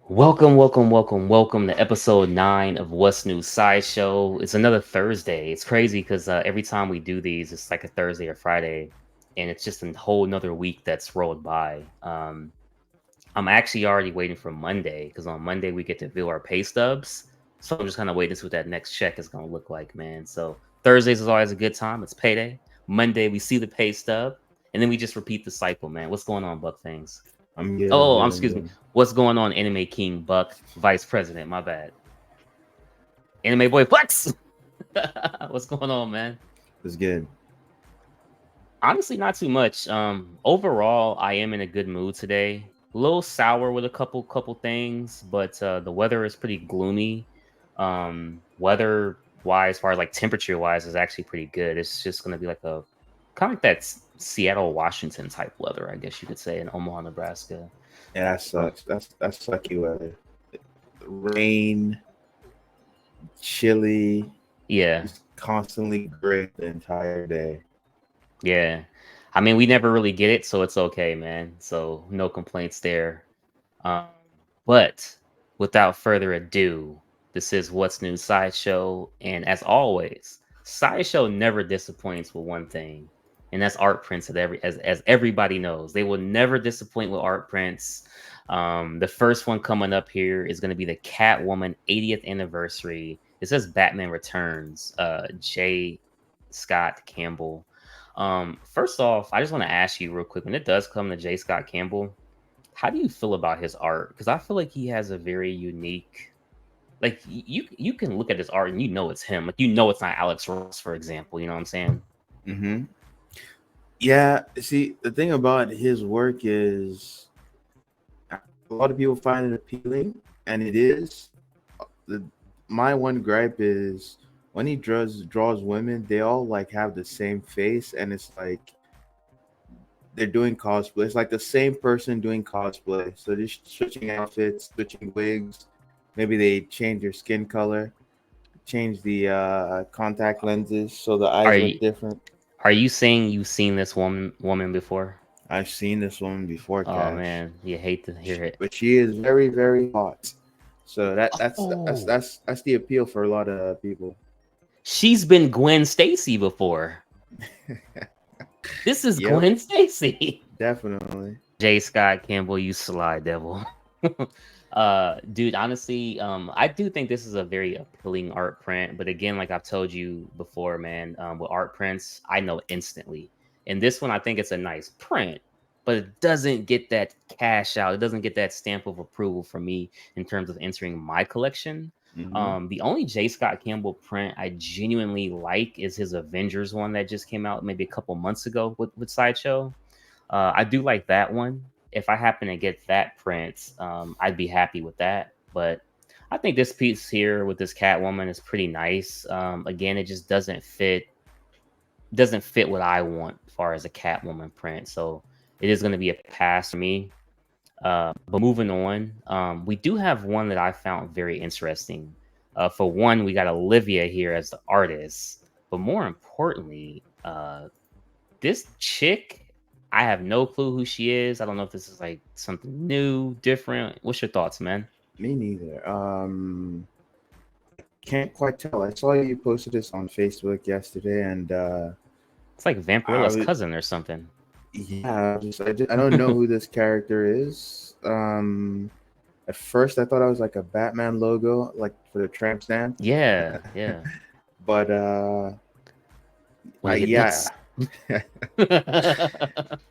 Welcome to episode 9 of What's New Sideshow. It's another Thursday. It's crazy because every time we do these, it's like a Thursday or Friday, and it's just a whole nother week that's rolled by. I'm actually already waiting for Monday because on Monday we get to view our pay stubs. So I'm just kind of waiting to see what that next check is going to look like, man. So Thursdays is always a good time. It's payday. Monday we see the pay stub, and then we just repeat the cycle, man. What's going on, Buck Things? I'm good. I'm Oh, good. I'm excuse me. good. What's going on, Anime King Buck, Vice President? My bad. Anime Boy Flex. What's going on, man? It's good. Honestly, not too much. Overall, I am in a good mood today. A little sour with a couple things, but the weather is pretty gloomy. Weather wise, as far as like temperature wise, is actually pretty good. It's just gonna be like a kind of like that Seattle, Washington type weather, I guess you could say, in Omaha, Nebraska. Yeah, that sucks. That's sucky weather. Rain, chilly, Yeah. just constantly gray the entire day. Yeah. I mean, we never really get it, so it's okay, man. So no complaints there. Um, but without further ado, this is What's New Sideshow. And as always, Sideshow never disappoints with one thing, and that's art prints at as everybody knows. They will never disappoint with art prints. The first one coming up here is going to be the Catwoman 80th anniversary. It says Batman Returns, J. Scott Campbell. First off, I just want to ask you real quick, when it does come to J. Scott Campbell, how do you feel about his art? Because I feel like he has a very unique, like you can look at his art and you know it's him. Like you know it's not Alex Ross, for example. You know what I'm saying? Mm-hmm. Yeah. See, the thing about his work is a lot of people find it appealing, and it is. The My one gripe is when he draws women, they all like have the same face, and it's like they're doing cosplay. It's like the same person doing cosplay. So just switching outfits, switching wigs. Maybe they change their skin color, change the contact lenses so the Are eyes look you different. are you saying you've seen this woman before? I've seen this woman before, Oh Cash, man, you hate to hear it. but she is very, very hot. So Oh, that's the appeal for a lot of people. she's been Gwen Stacy before. This is Yep, Gwen Stacy. definitely. J. Scott Campbell, you sly devil. Dude, honestly, I do think this is a very appealing art print. But again, like I've told you before, man, with art prints, I know instantly. And this one, I think it's a nice print, but it doesn't get that cash out. It doesn't get that stamp of approval from me in terms of entering my collection. Hmm. The only J. Scott Campbell print I genuinely like is his Avengers one that just came out maybe a couple months ago with Sideshow. I do like that one. If I happen to get that print, I'd be happy with that. But I think this piece here with this Catwoman is pretty nice. Again, it just doesn't fit what I want as far as a Catwoman print. So it is going to be a pass for me. But moving on, we do have one that I found very interesting. For one, we got Olivia here as the artist, but more importantly, this chick, I have no clue who she is. I don't know if this is like something new, different. What's your thoughts, man? Me neither. Can't quite tell. I saw you posted this on Facebook yesterday, and It's like I Vampirilla's was cousin or something. yeah, I don't know who this character is. At first I thought I was like a Batman logo, like for the tramp stamp, Yeah, yeah. but When it hit yeah. nuts.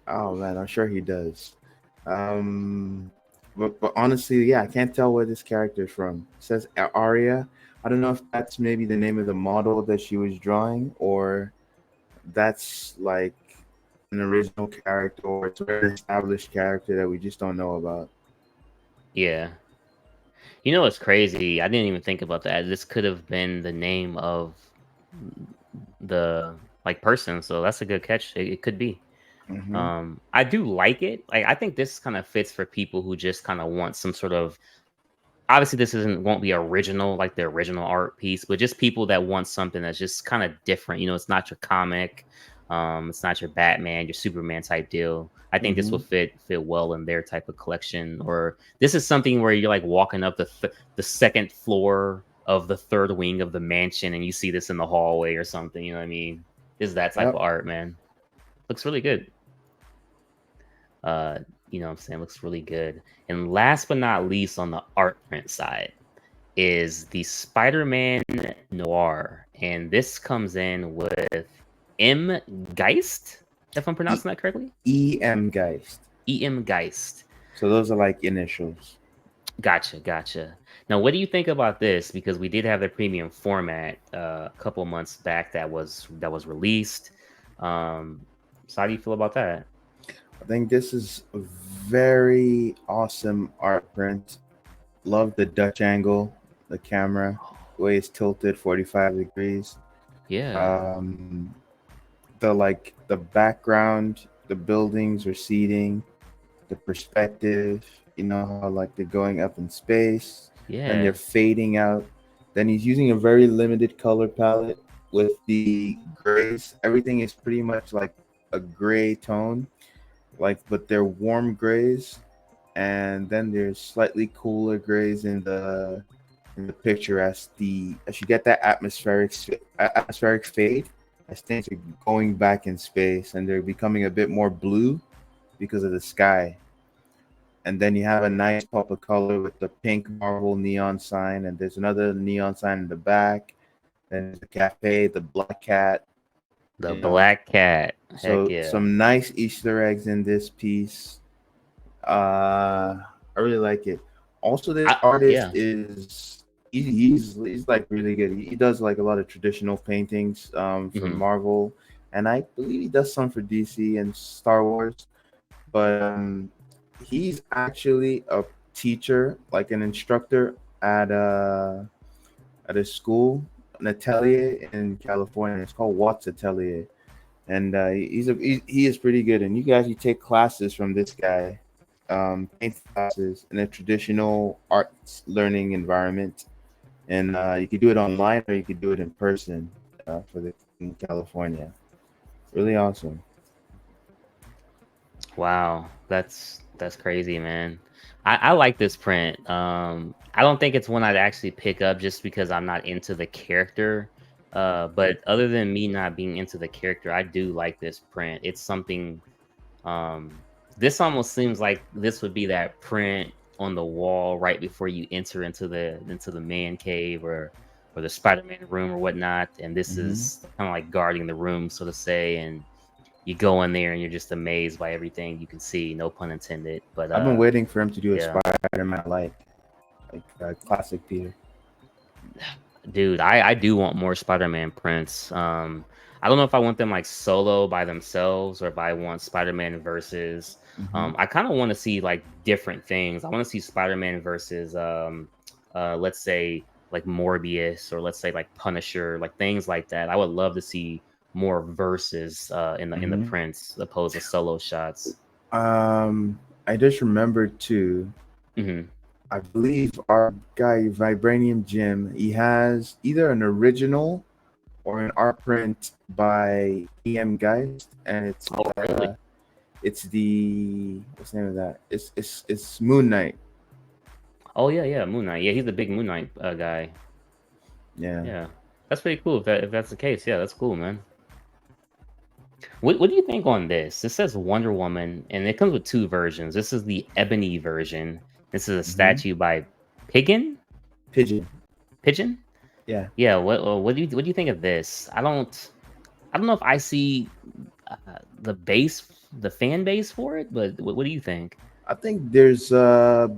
Oh man, I'm sure he does. Um, but honestly, yeah, I can't tell where this character is from. It says Aria. I don't know if that's maybe the name of the model that she was drawing, or that's like an original character, or it's an established character that we just don't know about. Yeah. You know what's crazy? I didn't even think about that. This could have been the name of the like person, so that's a good catch. It could be. Hmm. I do like it. Like I think this kind of fits for people who just kind of want some sort of, obviously this isn't won't be original like the original art piece, but just people that want something that's just kind of different. You know, it's not your comic. It's not your Batman, your Superman type deal. I think this will Mm-hmm. fit well in their type of collection. Or this is something where you're like walking up the second floor of the third wing of the mansion, and you see this in the hallway or something. You know what I mean? This is that type of Yep. art, man. Looks really good. Uh, you know what I'm saying? Looks really good. And last but not least, on the art print side, is the Spider-Man Noir, and this comes in with M. Geist, if I'm E- pronouncing that correctly. EM Geist. E.M. Geist. So those are like initials. Gotcha, gotcha. Now, what do you think about this? Because we did have the premium format a couple months back that was released. Um, so how do you feel about that? I think this is a very awesome art print. Love the Dutch angle, the camera, the way it's tilted 45 degrees. Yeah, Um, the background, the buildings are seating, the perspective, how like they're going up in space, then they're yeah, fading out. Then he's using a very limited color palette with the grays. Everything is pretty much like a gray tone, like but they're warm grays, and then there's slightly cooler grays in the picture as you get that atmospheric fade as things are going back in space and they're becoming a bit more blue because of the sky. And then you have a nice pop of color with the pink Marvel neon sign, and there's another neon sign in the back. Then there's the cafe, the black cat, the you know. Black Cat. Heck So yeah. some nice Easter eggs in this piece. I really like it. Also, this artist Yeah. is he's like really good. He does like a lot of traditional paintings for Hmm. Marvel, and I believe he does some for DC and Star Wars. But he's actually a teacher, like an instructor at a school, an atelier in California. It's called Watts Atelier, and he is pretty good. And you guys, you take classes from this guy, paint classes in a traditional arts learning environment, and you could do it online or you could do it in person for the in California. Really awesome. Wow, that's crazy, man. I like this print. I don't think it's one I'd actually pick up just because I'm not into the character. But other than me not being into the character, I do like this print. It's something. This almost seems like this would be that print on the wall right before you enter into the man cave or the Spider-Man room or whatnot. And this Hmm. is kind of like guarding the room, so to say, and you go in there and you're just amazed by everything you can see, no pun intended. But I've been waiting for him to do a yeah, Spider-Man like classic Peter. dude, I do want more Spider-Man prints. I don't know if I want them like solo by themselves or if I want Spider-Man versus. Hmm. I kind of want to see like different things. I want to see Spider-Man versus let's say like Morbius, or let's say like Punisher, like things like that. I would love to see more verses in the Hmm. prints opposed to solo shots. I just remembered too. Hmm. I believe our guy Vibranium Jim, he has either an original or an art print by EM Geist, and Oh, really? it's the what's the name of that? It's Moon Knight. Oh yeah, yeah, Moon Knight. Yeah, he's the big Moon Knight guy. Yeah. Yeah, that's pretty cool. If that's the case, yeah, that's cool, man. What do you think on this? It says Wonder Woman, and it comes with two versions. This is the ebony version. This is a Hmm. statue by Piggin. Pigeon. Pigeon. Yeah. Yeah. What do you think of this? I don't know if I see the fan base for it, but what do you think? I think there's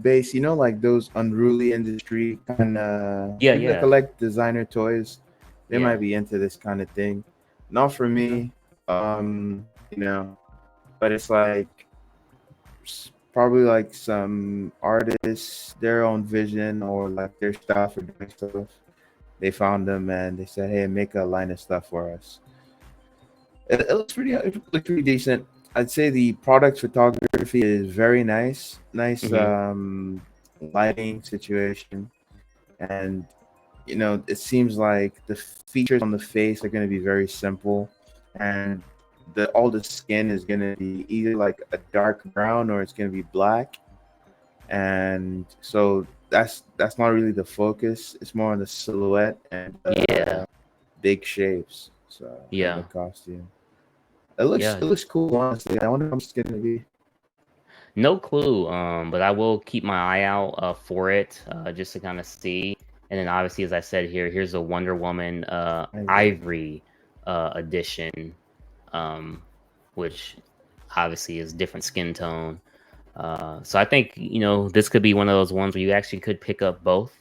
base, like those unruly industry kind of Yeah, people that yeah, collect designer toys. They might yeah. be into this kind of thing. Not for Okay. me, but it's like probably like some artists, their own vision or like their style for doing stuff. They found them and they said, "Hey, make a line of stuff for us." It looks pretty decent. I'd say the product photography is very nice. Nice Hmm. lighting situation, and it seems like the features on the face are going to be very simple, and the all the skin is gonna be either like a dark brown or it's gonna be black, and so that's not really the focus. It's more on the silhouette and Yeah, big shapes. So of the yeah, costume, yeah. it looks cool. Honestly, I wonder how much it's gonna be. No clue. But I will keep my eye out for it, just to kind of see. And then obviously, as I said here, here's a Wonder Woman Ivory. Ivory edition, um, which obviously is different skin tone. So I think this could be one of those ones where you actually could pick up both,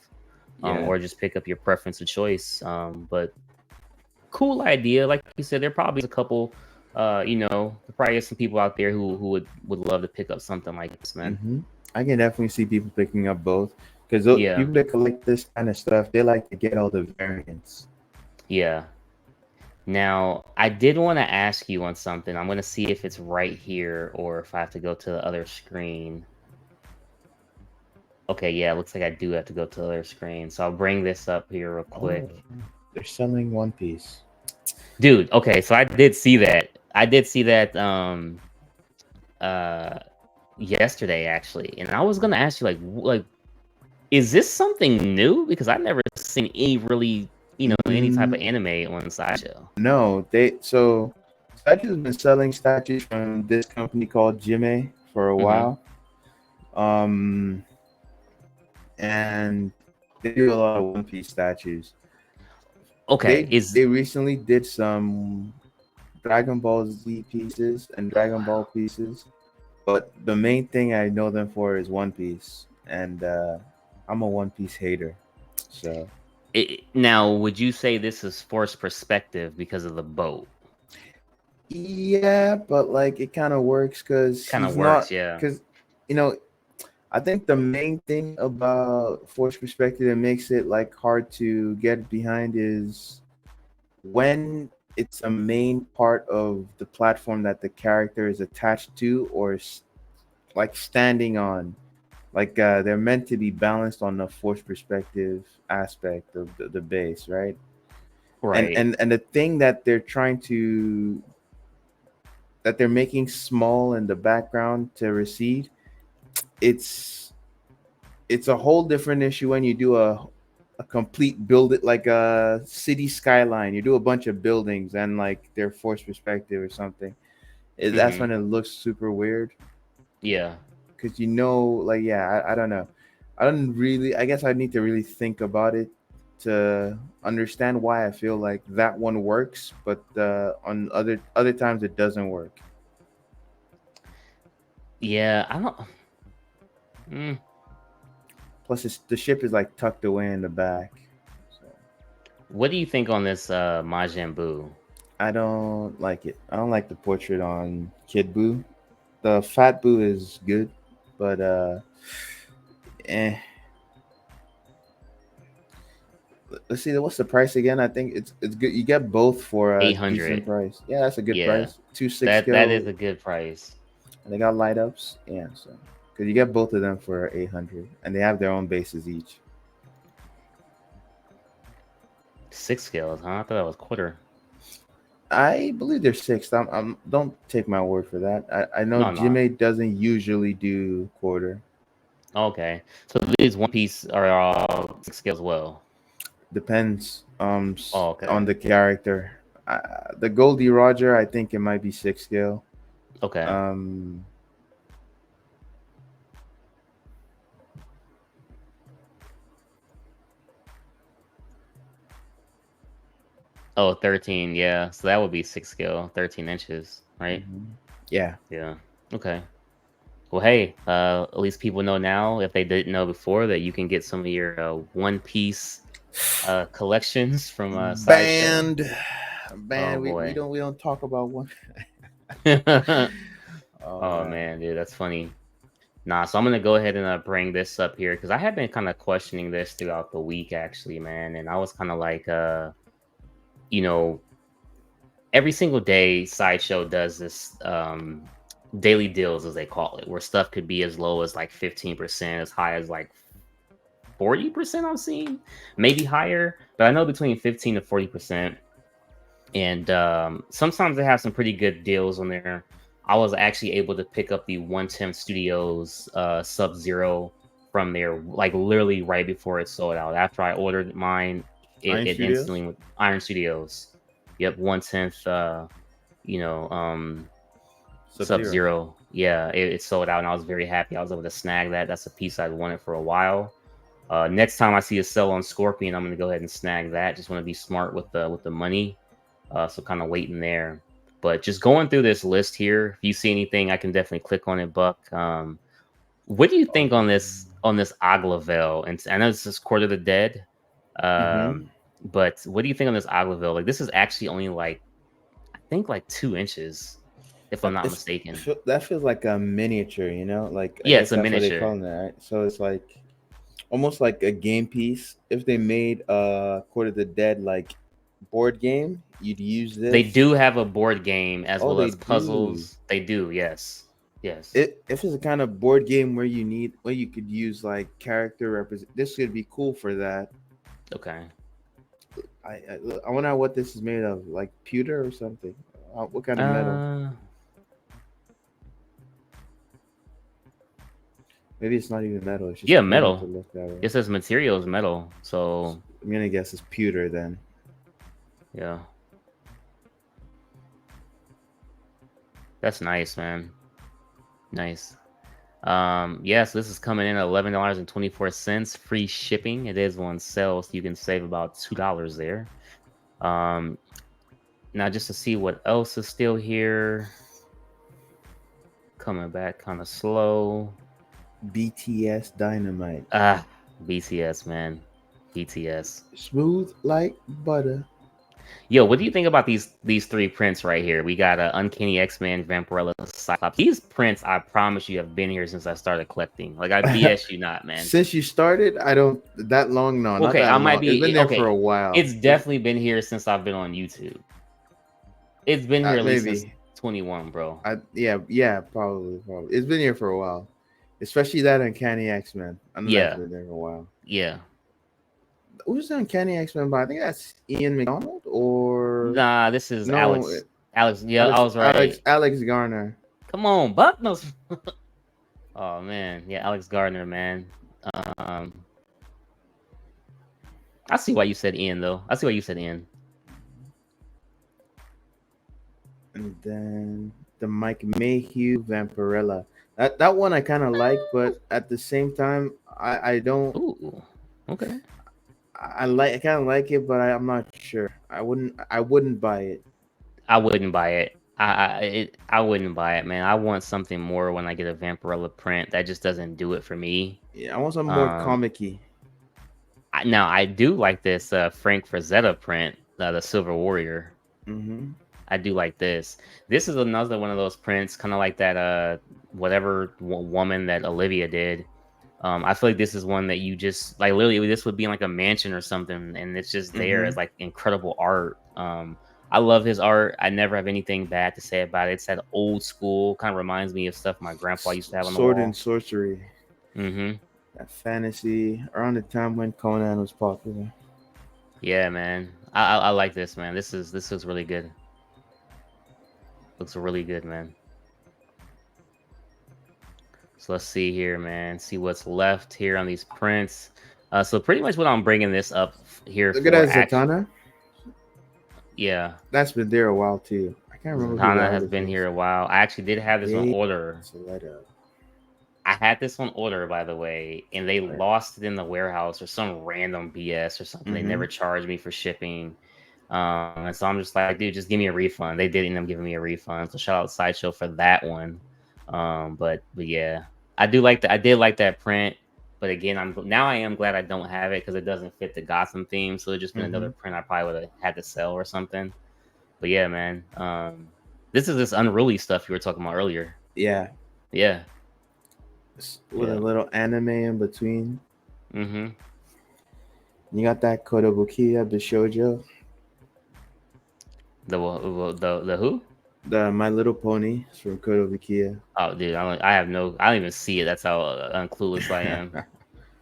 Yeah. or just pick up your preference of choice. But cool idea. Like you said, there probably is a couple. There probably is some people out there who would love to pick up something like this, man. hmm I can definitely see people picking up both because Yeah, people that collect this kind of stuff, they like to get all the variants. yeah. Now, I did want to ask you on something. I'm going to see if it's right here or if I have to go to the other screen. Okay, yeah, it looks like I do have to go to the other screen. So I'll bring this up here real Oh, quick. they're selling One Piece. Dude, okay, so I did see that. I did see that uh yesterday actually. And I was going to ask you like is this something new? Because I've never seen any really, any type of Mm, anime on Sideshow. no, Statue's been selling statues from this company called Jime for a Mhm. while. Um, and they do a lot of One Piece statues. Okay, is They recently did some Dragon Ball Z pieces and Dragon Ball pieces, but the main thing I know them for is One Piece, and I'm a One Piece hater. So now, would you say this is forced perspective because of the boat? yeah, but like it kind of works because Kind of he's works, not yeah. because you know I think the main thing about forced perspective that makes it like hard to get behind is when it's a main part of the platform that the character is attached to or like standing on. Like they're meant to be balanced on the forced perspective aspect of the base, right? And Right. and and the thing that they're making small in the background to recede, it's it's a whole different issue when you do a complete build it like a city skyline. You do a bunch of buildings and like they're forced perspective or something. That's Mm-hmm. when it looks super weird Yeah. because like yeah, I don't know. I don't really. I guess I need to really think about it to understand why I feel like that one works, but on other times it doesn't work. Yeah, I don't. Mm, Plus, the ship is like tucked away in the back. So what do you think on this Majin Buu? I don't like it. I don't like the portrait on Kid Buu. The Fat Buu is good, but eh. Let's see. What's the price again? I think it's good. You get both for a decent 800. price. Yeah, that's a good Yeah. price. Two six That scale. is a good price. And they got light ups. Yeah, so because you get both of them for 800, and they have their own bases each. 6 scales, huh? I thought that was quarter. I believe they're six. Don't take my word for that. I know No, no. Jimmy doesn't usually do quarter. Okay. So these One Piece are all 6 scales as well. Depends Oh, on okay. the character. The Goldie Roger, I think it might be six scale. Okay. Um, Oh, 13. Yeah. So that would be 6 scale, 13 inches, right? mhm. Yeah. Yeah. Okay. Well, hey, at least people know now, if they didn't know before, that you can get some of your One Piece collections from Sideshow. Band, Oh band. boy. We don't talk about one. Oh Oh man. man, dude, that's funny. Nah, so I'm gonna go ahead and bring this up here because I have been kind of questioning this throughout the week, actually, man. And I was kind of like, you know, every single day, Sideshow does this daily deals, as they call it, where stuff could be as low as like 15%, as high as like 40%. I've seen maybe higher, but I know between 15 to 40%. And sometimes they have some pretty good deals on there. I was actually able to pick up the 110 Studios Sub Zero from there, like literally right before it sold out. After I ordered mine, Iron it Studios, instantly went Iron Studios. Yep, 110th. You know, Sub Sub Zero. Zero. Yeah, it sold out, and I was very happy. I was able to snag that. That's a piece I'd wanted for a while. Next time I see a sell on Scorpion, I'm gonna go ahead and snag that. Just want to be smart with the money. So kind of waiting there. But just going through this list here, if you see anything, I can definitely click on it, Buck. What do you think on this Aglavel? And I know this is Court of the Dead, Mm-hmm. but what do you think on this Aglavel? Like this is actually only like I think like 2 inches, if I'm not mistaken. That feels like a miniature, you know? Like I Yeah, it's guess a that's what they miniature. call it, right? So it's like almost like a game piece. If they made Court of the Dead like board game, you'd use They this. do have a board game as Oh, well they as do. puzzles. They do, yes, yes. If it's a kind of board game where you could use like character represent, this could be cool for that. Okay. I wonder what this is made of, like pewter or something. What kind of metal? Uh, Maybe it's not even metal. It's yeah, just painted to metal. look that way. It says material is metal, so I'm gonna guess it's pewter then. yeah, that's nice, man. Nice. Yes, this is coming in at $11.24, free shipping. It is on sale, so you can save about $2 there. Um, Now just to see what else is still here, coming back kind of slow. BTS Dynamite, Ah, BTS, man, BTS. smooth like butter. Yo, what do you think about these three prints right here? We got a Uncanny X-Men, Vampirella, Cyclops. These prints, I promise you, have been here since I started collecting. Like I BS you not, man. Since you started, I don't that long. No, not Okay, that I might long. It's been be there for okay. a while. It's definitely been here since I've been on YouTube. It's been here at least since Maybe. 21, bro. Yeah, probably. It's been here for a while, especially that Uncanny X Men. I know that's Yeah, been there for a while. yeah. Who's the Uncanny X Men by? I think that's Ian McDonald or Nah, this is no, Alex. Alex, yeah, I was right. Alex Garner. Come on, Buck knows. Oh man, yeah, Alex Gardner, man. Um, I see why you said Ian though. I see why you said Ian. And then the Mike Mayhew Vampirella. That one I kind of like, but at the same time, I don't. Ooh, okay. I kind of like it, but I'm not sure. I wouldn't buy it. I wouldn't buy it. I wouldn't buy it, man. I want something more when I get a Vampirella print. That just doesn't do it for me. Yeah, I want something more Um, comic-y. Now I do like this Frank Frazetta print, the Silver Warrior. Mm-hmm. I do like this. This is another one of those prints, kind of like that whatever woman that Olivia did. I feel like this is one that you just like literally this would be in like a mansion or something, and it's just there as Mm-hmm. like incredible art. I love his art. I never have anything bad to say about it. It's that old school, kind of reminds me of stuff my grandpa used to have on the Sword and wall. sorcery. Mm-hmm. That fantasy around the time when Conan was popular. Yeah, man. I like this, man. This looks really good. Looks really good, man. So let's see here, man. See what's left here on these prints. So pretty much what I'm bringing this up here Look at for, that actually, Zatanna. yeah, That's been there a while too. I can't remember who the Zatanna has artist been is. here a while. I actually did have this on Dave order. Saletta. I had this on order, by the way, and they Right. lost it in the warehouse or some random BS or something. They Mm-hmm. never charged me for shipping. And so I'm just like, dude, just give me a refund. They did end up giving me a refund. So shout out Sideshow for that one. But yeah, I did like that print. But again, I am glad I don't have it because it doesn't fit the Gotham theme. So it just been Mm-hmm. another print I probably would have had to sell or something. But yeah, man. This is this unruly stuff you were talking about earlier. Yeah, Yeah. with a Yeah. little anime in between. Mm-hmm. You got that Kotobukiya Bishojo, The who? the My Little Pony is from Kotobukiya. Oh, dude, I don't even see it. That's how clueless I am.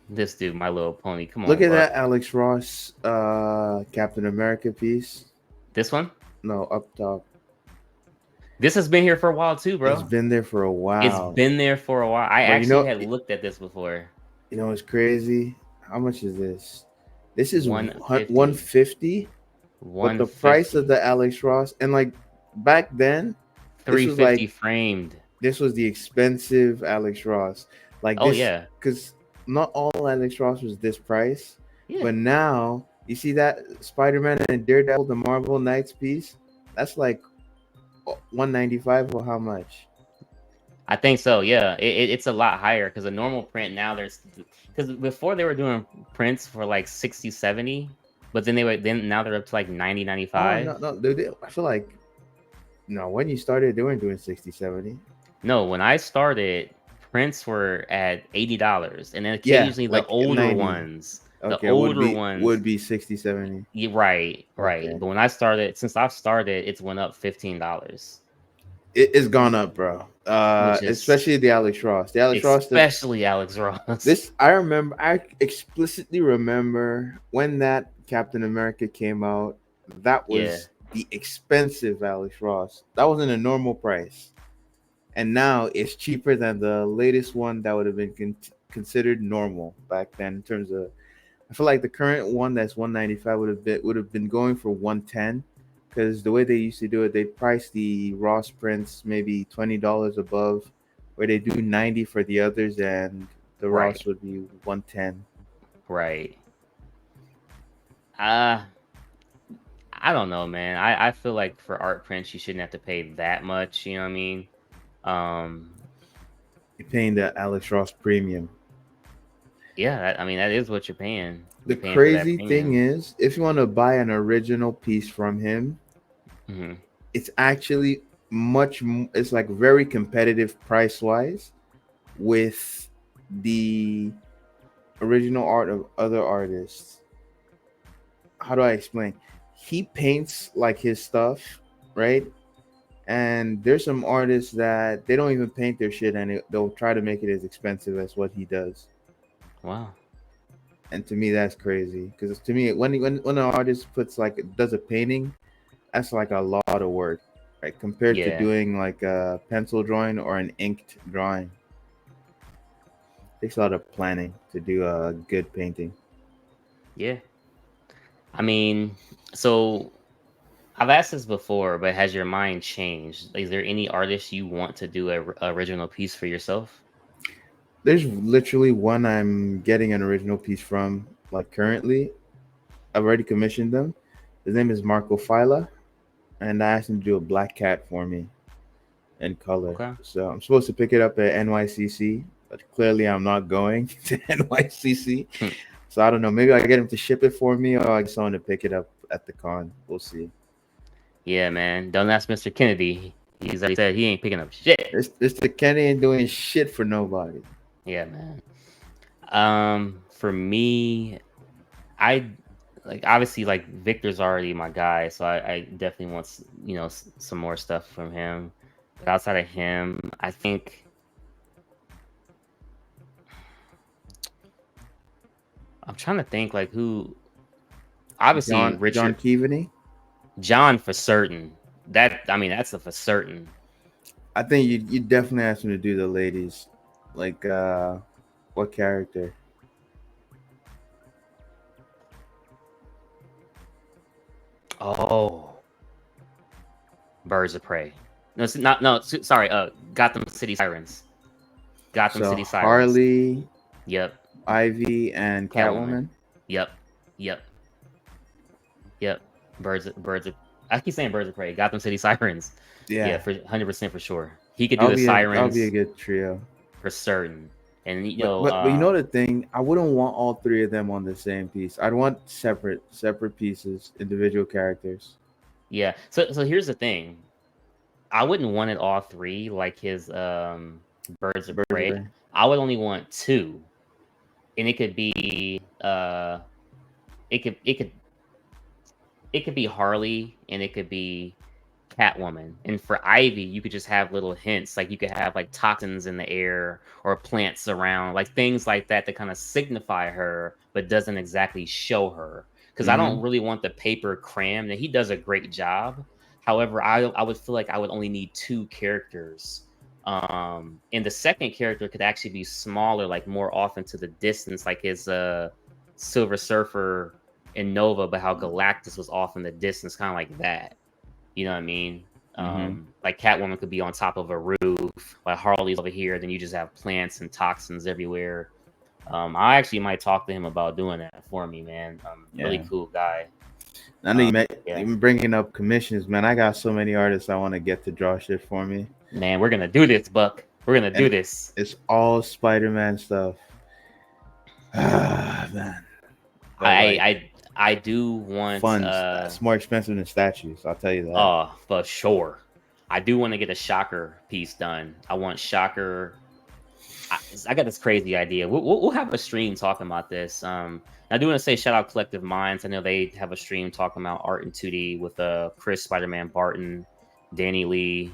This dude, My Little Pony. Come Look on, at Buck. that Alex Ross Captain America piece. This one? No, up top. This has been here for a while too, It's bro. been there for a It's while. been there for a while. I But actually had looked at this before. it's crazy. How much is this? This is 150. 150, but the price of 150. the Alex Ross, and like back then, this was 350 like framed. this was the expensive Alex Ross. Like Oh this, yeah. because not all Alex Ross was this price, Yeah. but now you see that Spider-Man and Daredevil, the Marvel Knights piece, that's like 195 or how much? I think so. Yeah. It's a lot higher because a normal print now because before they were doing prints for like 60, 70, but then now they're up to like 90, Oh 95. no, I feel like no, when you started doing 60, 70. No, when I started, prints were at $80, and then Yeah, occasionally like 90. the Okay, older would ones, be 60, 70. right, right. Okay. But when I started, since I've started, it's went up $15, It's gone up, bro. which is Especially the Alex Ross. The Alex Ross, especially Alex Ross. this I remember. I explicitly remember when that Captain America came out. That Yeah, was the expensive Alex Ross. That wasn't a normal price, and now it's cheaper than the latest one that would have been considered normal back then in terms of. I feel like the current one that's 195 would have been going for 110, because the way they used to do it, they price the Ross prints maybe $20 above, where they do 90 for the others, and the right, Ross would be 110. right. Uh, I don't know, man. I feel like for art prints, you shouldn't have to pay that much. You know what I mean? Um, You're paying the Alex Ross premium. yeah, I mean that is what you're paying. The You're paying for that crazy thing premium. is, if you want to buy an original piece from him, Hmm. it's actually it's like very competitive price wise with the original art of other artists. How do I explain? He paints like his stuff, right? And there's some artists that they don't even paint their shit, and they'll try to make it as expensive as what he does. Wow. And to me, that's crazy, because to me, when an artist puts like does a painting, that's like a lot of work, right? Compared to Yeah. doing like a pencil drawing or an inked drawing, it takes a lot of planning to do a good painting. Yeah. I mean, so I've asked this before, but has your mind changed? Is there any artist you want to do a original piece for yourself? There's literally one I'm getting an original piece from, like currently. I've already commissioned them. His name is Marco Fila, and I asked him to do a black cat for me in color. Okay. So I'm supposed to pick it up at NYCC, but clearly I'm not going to NYCC. So I don't know. Maybe I get him to ship it for me, or I get someone to pick it up at the con. We'll see. Yeah, man. Don't ask Mr. Kennedy. He's already said he ain't picking up shit. Mr. Kenny ain't doing shit for nobody. Yeah, man. For me, I like obviously like Victor's already my guy, so I definitely want some more stuff from him. But outside of him, I think I'm trying to think like who. Obviously, John Richard Keaveney. John for certain. That's a for certain. I think you definitely asked him to do the ladies. Like what character? Oh, Birds of Prey. No, it's not. No, sorry. Gotham City Sirens. Gotham So City Sirens. Harley, Yep. Ivy, and Catwoman. Catwoman. Yep. Yep. Yep. Birds of. I keep saying Birds of Prey. Gotham City Sirens. Yeah, Yeah, for 100% for sure. He could do the that'll be a Sirens good trio. for certain. And But you know the thing, I wouldn't want all three of them on the same piece. I'd want separate pieces, individual characters. yeah. So here's the thing. I wouldn't want it all three like his Birds of Birds of Prey. Prey. I would only want two, and it could be it could it could it could be Harley and it could be Catwoman. And for Ivy, you could just have little hints, like you could have like toxins in the air or plants around, like things like that that kind of signify her, but doesn't exactly show her. Because I don't Mm-hmm. really want the paper crammed, and he does a great job. However, I would feel like I would only need two characters. And the second character could actually be smaller, like more off into the distance, like his Silver Surfer in Nova, but how Galactus was off in the distance, kind of like that. You know what I mean? Mm-hmm. Like Catwoman could be on top of a roof, like Harley's over here, then you just have plants and toxins everywhere. I actually might talk to him about doing that for me, man. Really Yeah. cool guy. I know Yeah, even bringing up commissions, man. I got so many artists I want to get to draw shit for me, man, we're gonna do this, Buck. We're gonna do and this. it's all Spider-Man stuff. Ah, man. But I like I I do want funds, it's more expensive than statues. I'll tell you that. for sure. I do want to get a Shocker piece done. I want Shocker. I got this crazy idea. We'll have a stream talking about this. I do want to say shout out Collective Minds. I know they have a stream talking about art in 2D with Chris Spider-Man Barton, Danny Lee,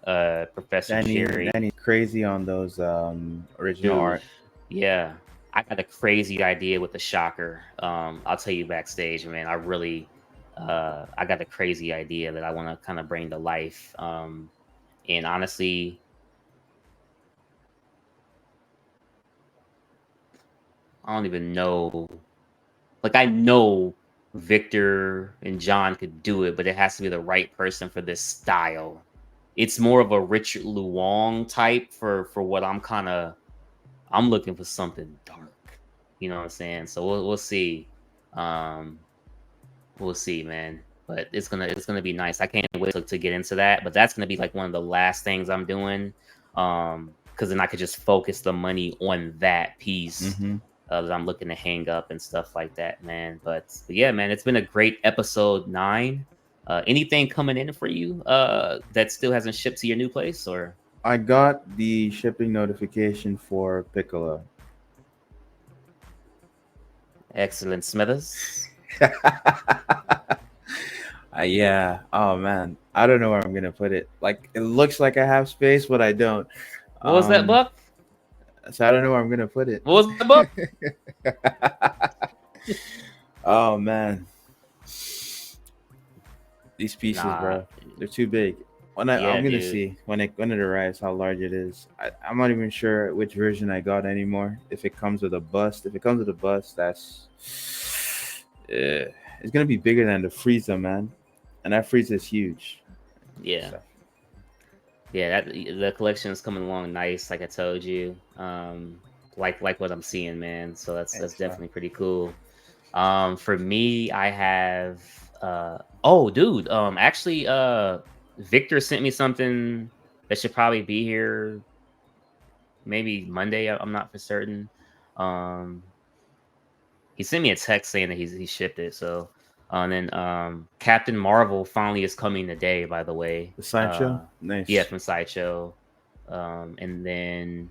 Professor Cherry. Danny's crazy on those original Dude, art. yeah. I got a crazy idea with the Shocker. I'll tell you backstage, man. I got a crazy idea that I want to kind of bring to life. And honestly, I don't even know. Like I know Victor and John could do it, but it has to be the right person for this style. It's more of a Richard Luong type for what I'm looking for something dark. You know what I'm saying? So we'll see. Um we'll see, man. But it's gonna be nice. I can't wait to get into that. But that's gonna be like one of the last things I'm doing. Because then I could just focus the money on that piece Mm-hmm. that I'm looking to hang up and stuff like that, man. But yeah, man, it's been a great episode 9. Anything coming in for you that still hasn't shipped to your new place or I got the shipping notification for Piccolo. excellent Smithers? Yeah. Oh man, I don't know where I'm gonna put it. Like it looks like I have space, but I don't. What was that, Um, Buck? so I don't know where I'm gonna put it. What was that, Buck? Oh man, these pieces, Nah, bro, they're too big. yeah, I'm gonna dude. see when it arrives how large it is. I'm not even sure which version I got anymore. If it comes with a bust, that's it's gonna be bigger than the Frieza, man, and that Frieza is huge. Yeah. So, Yeah, that the collection is coming along nice, like I told you. Like what I'm seeing, man. So that's thanks, bro. definitely pretty cool. For me, I have oh dude, actually Victor sent me something that should probably be here maybe Monday. I'm not for certain. Um he sent me a text saying that he shipped it. So and then Captain Marvel finally is coming today, by the way. The Sideshow, Yeah, nice. from Sideshow. And then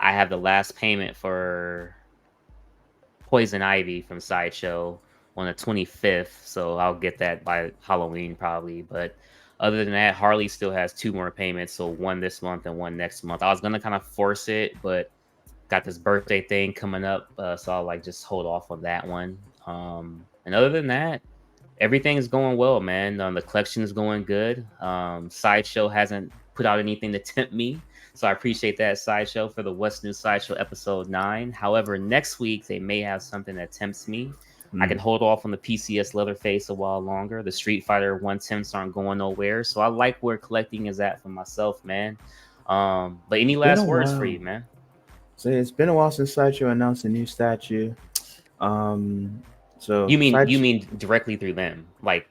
I have the last payment for Poison Ivy from Sideshow on the 25th, so I'll get that by Halloween probably. But other than that, Harley still has 2 more payments, so one this month and one next month. I was gonna kind of force it, but got this birthday thing coming up, so I'll like just hold off on that one. And other than that, everything's going well, man. The collection is going good. Sideshow hasn't put out anything to tempt me, so I appreciate that, Sideshow, for the What's New Sideshow episode 9. However, next week they may have something that tempts me. I can Mm. hold off on the PCS Leatherface a while longer. The Street Fighter 110s aren't going nowhere, so I like where collecting is at for myself, man. But any Been a last words for while. you, man? So it's been a while since Sideshow announced a new statue. Um, so You Sideshow, mean directly through them, like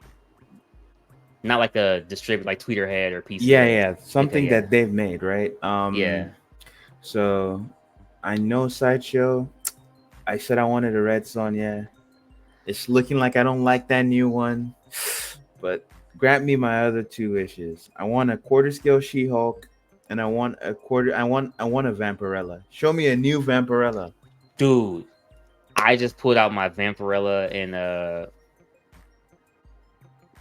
not like a distributor like Tweeterhead or yeah, PCA? yeah, Okay, something yeah, that they've made, right? yeah. So I know Sideshow. I said I wanted a Red Sonja. It's looking like I don't like that new one, but grant me my other two wishes. I want a quarter scale She-Hulk, and I want a Vampirella. Show me a new Vampirella. Dude, I just pulled out my Vampirella and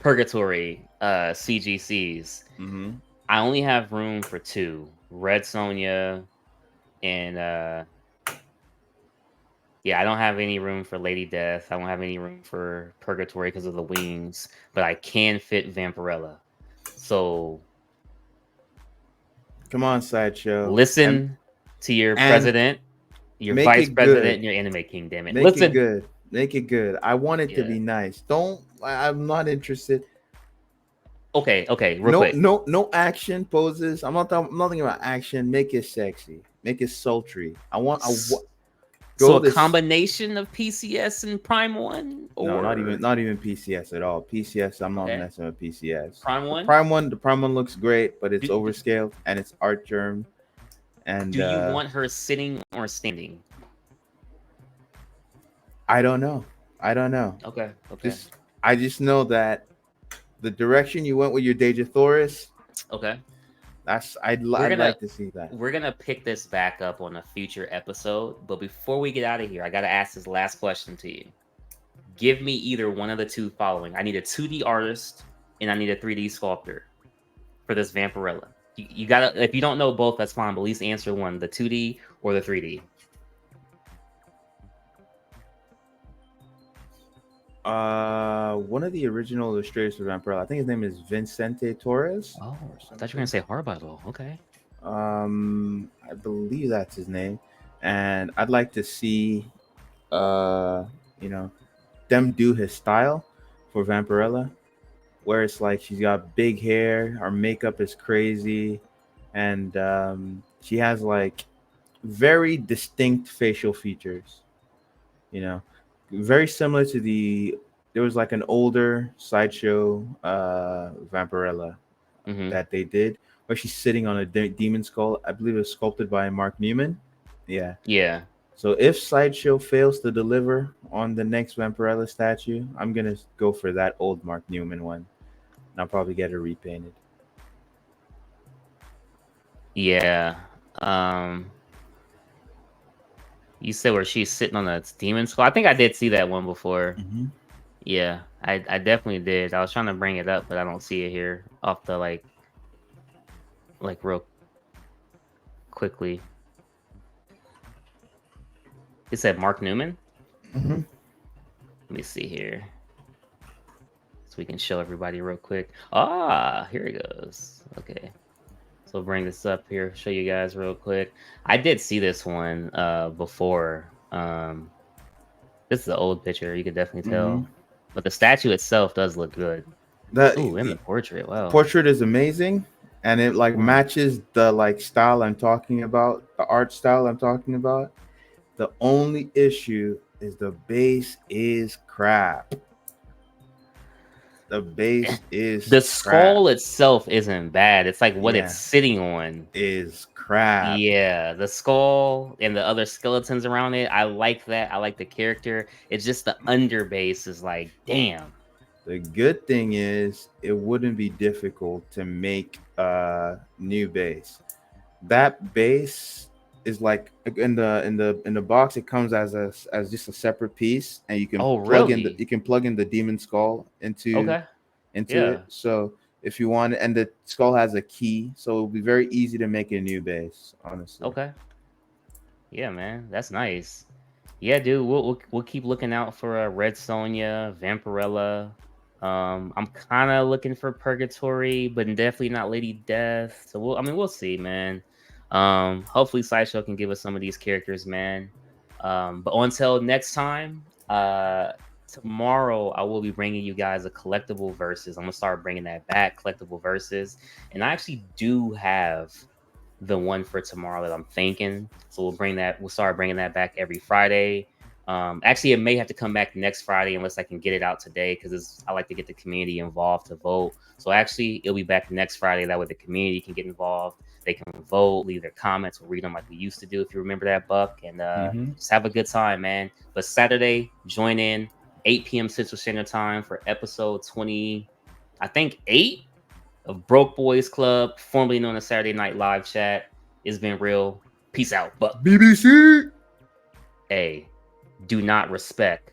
Purgatory CGCs. Mm-hmm. I only have room for 2. Red Sonja and Yeah, I don't have any room for Lady Death. I don't have any room for Purgatory because of the wings, but I can fit Vampirella. So Come on, Sideshow, listen to your and president, your make vice it president, good. and your anime king. Damn it! Make it Listen. good. Make it good. I want it to Yeah. be nice. Don't. I'm not interested. Okay. Okay. Real No, quick. no, no action poses. I'm not thinking about action. Make it sexy. Make it sultry. So Go a this. combination of PCS and Prime One, No, or not even PCS at all. PCS, I'm not okay, messing with PCS. Prime One. The Prime one looks great, but it's Do, do, overscaled and it's art germ. And do you want her sitting or standing? I don't know. I don't know. Okay. Okay. Just I just know that the direction you went with your Dejathoris, Okay. We're I'd gonna like to see that. we're gonna pick this back up on a future episode. But before we get out of here, I gotta ask this last question to you. Give me either one of the two following. I need a 2D artist and I need a 3D sculptor for this Vampirella. You gotta, if you don't know both, that's fine, but at least answer one, the 2D or the 3D. One of the original illustrators for Vampirella, I think his name is Vincente Torres. Oh, Or I thought you were gonna say Harbottle. Okay. I believe that's his name, and I'd like to see, uh, you know, them do his style for Vampirella, where it's like she's got big hair, her makeup is crazy, and she has like very distinct facial features. You know, very similar to there was like an older Sideshow Vampirella Mm-hmm. that they did where she's sitting on a demon skull. I believe it was sculpted by Mark Newman. Yeah. Yeah. So if Sideshow fails to deliver on the next Vampirella statue, I'm gonna go for that old Mark Newman one. And I'll probably get it repainted. Yeah. Um, you said where she's sitting on a demon skull. I think I did see that one before. Mm-hmm. Yeah, I definitely did. I was trying to bring it up, but I don't see it here off the like real quickly. It said Mark Newman. Mm-hmm. Let me see here. So we can show everybody real quick. Ah, here it goes. Okay. So bring this up here, show you guys real quick. I did see this one before. This is an old picture, you could definitely Mm-hmm. tell. But the statue itself does look good. Ooh, and the The portrait. Wow. portrait is amazing, and it like Hmm. matches the like style I'm talking about, the art style I'm talking about. The only issue is the base is crap. The base is The crap. skull itself isn't bad. It's like what it's Yeah, sitting on. is crap. Yeah, the skull and the other skeletons around it. I like that. I like the character. It's just the underbase is like, damn. The good thing is it wouldn't be difficult to make a new base. That base is like in the box. It comes as just a separate piece, and Oh, really? you can plug in the demon skull Okay. into it. Yeah. So if you want, and the skull has a key, so it'll be very easy to make a new base. Honestly. Okay. Yeah, man. That's nice. Yeah, dude. We'll keep looking out for Red Sonja, Vampirella. I'm kind of looking for Purgatory, but definitely not Lady Death. So we'll see, man. Hopefully Sideshow can give us some of these characters, man. But until next time, tomorrow I will be bringing you guys a collectible versus. I'm gonna start bringing that back, collectible versus, and I actually do have the one for tomorrow that I'm thinking. So we'll start bringing that back every Friday. Actually, it may have to come back next Friday unless I can get it out today because I like to get the community involved to vote. So actually, it'll be back next Friday. That way, the community can get involved. They can vote, leave their comments, we'll read them like we used to do. If you remember that, Buck, and Mm-hmm. just have a good time, man. But Saturday, join in 8 p.m. Central Standard Time for episode 20. I think 8 of Broke Boys Club, formerly known as Saturday Night Live Chat. It's been real. Peace out. But BBC. hey, do not respect